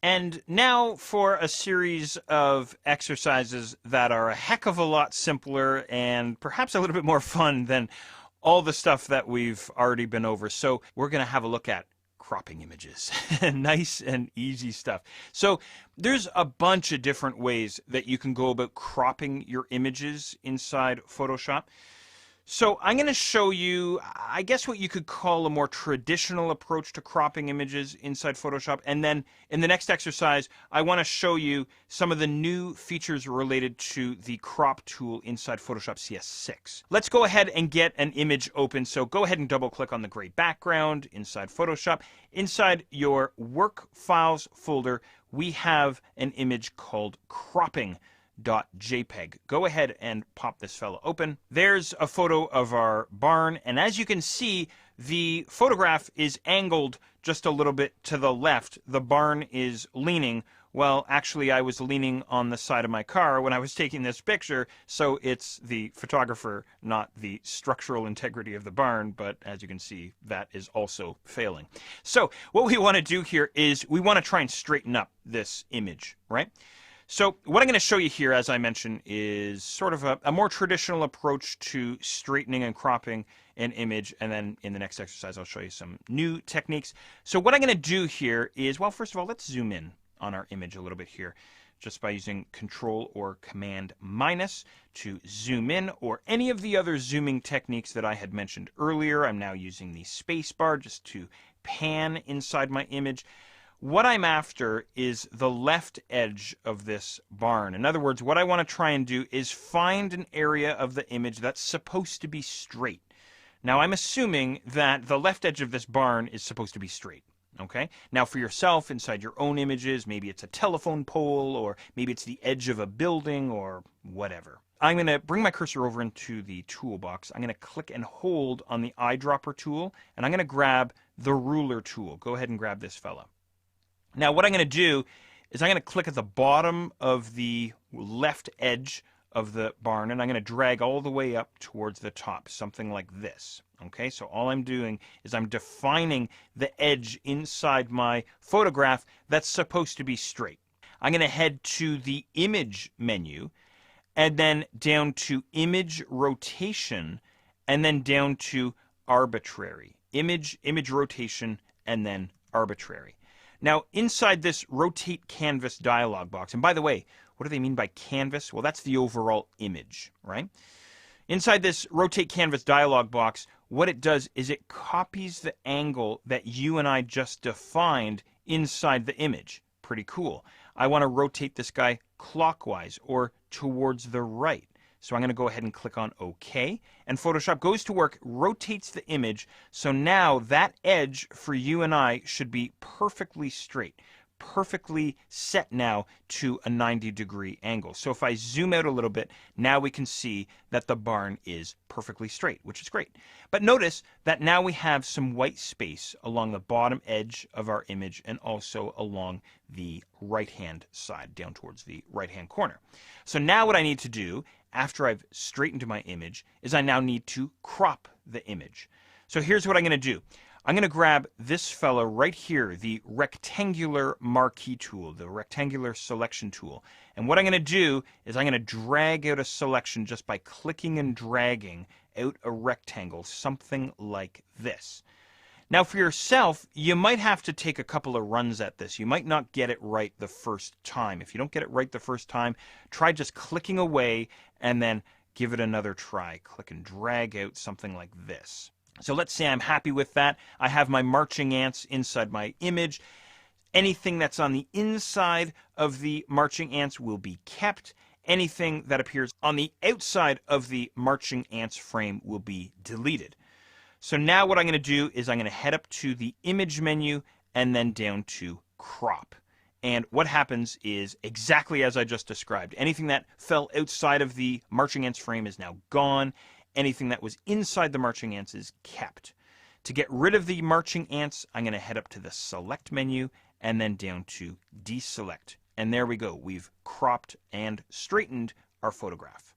And now for a series of exercises that are a heck of a lot simpler and perhaps a little bit more fun than all the stuff that we've already been over. So we're going to have a look at cropping images. Nice and easy stuff. So there's a bunch of different ways that you can go about cropping your images inside Photoshop. So I'm going to show you, I guess, what you could call a more traditional approach to cropping images inside Photoshop. And then in the next exercise, I want to show you some of the new features related to the crop tool inside Photoshop CS6. Let's go ahead and get an image open. So go ahead and double click on the gray background inside Photoshop. Inside your work files folder, we have an image called cropping. .jpg. Go ahead and pop this fella open. There's a photo of our barn, and as you can see, the photograph is angled just a little bit to the left. The barn is leaning. Well, actually, I was leaning on the side of my car when I was taking this picture, so it's the photographer, not the structural integrity of the barn, but as you can see, that is also failing. So what we want to do here is we want to try and straighten up this image, right? So what I'm going to show you here, as I mentioned, is sort of a more traditional approach to straightening and cropping an image. And then in the next exercise, I'll show you some new techniques. So what I'm going to do here is, well, first of all, let's zoom in on our image a little bit here, just by using Control or Command minus to zoom in, or any of the other zooming techniques that I had mentioned earlier. I'm now using the space bar just to pan inside my image. What I'm after is the left edge of this barn. In other words, what I want to try and do is find an area of the image that's supposed to be straight. Now, I'm assuming that the left edge of this barn is supposed to be straight. Okay? Now, for yourself, inside your own images, maybe it's a telephone pole, or maybe it's the edge of a building, or whatever. I'm going to bring my cursor over into the toolbox. I'm going to click and hold on the eyedropper tool, and I'm going to grab the ruler tool. Go ahead and grab this fella. Now what I'm going to do is I'm going to click at the bottom of the left edge of the barn, and I'm going to drag all the way up towards the top, something like this. Okay, so all I'm doing is I'm defining the edge inside my photograph that's supposed to be straight. I'm going to head to the image menu, and then down to image rotation, and then down to arbitrary. Image rotation, and then arbitrary. Now, inside this Rotate Canvas dialog box, and by the way, what do they mean by canvas? Well, that's the overall image, right? Inside this Rotate Canvas dialog box, what it does is it copies the angle that you and I just defined inside the image. Pretty cool. I want to rotate this guy clockwise or towards the right. So I'm going to go ahead and click on OK. And Photoshop goes to work, rotates the image. So now that edge for you and I should be perfectly straight, perfectly set now to a 90-degree angle. So if I zoom out a little bit, now we can see that the barn is perfectly straight, which is great. But notice that now we have some white space along the bottom edge of our image and also along the right-hand side, down towards the right-hand corner. So now what I need to do after I've straightened my image is I now need to crop the image. So here's what I'm going to do. I'm going to grab this fella right here, the rectangular marquee tool, the rectangular selection tool. And what I'm going to do is I'm going to drag out a selection just by clicking and dragging out a rectangle, something like this. Now for yourself, you might have to take a couple of runs at this. You might not get it right the first time. If you don't get it right the first time, try just clicking away and then give it another try. Click and drag out something like this. So let's say I'm happy with that. I have my marching ants inside my image. Anything that's on the inside of the marching ants will be kept. Anything that appears on the outside of the marching ants frame will be deleted. So now what I'm going to do is I'm going to head up to the image menu and then down to crop. And what happens is exactly as I just described. Anything that fell outside of the marching ants frame is now gone. Anything that was inside the marching ants is kept. To get rid of the marching ants, I'm going to head up to the select menu and then down to deselect. And there we go. We've cropped and straightened our photograph.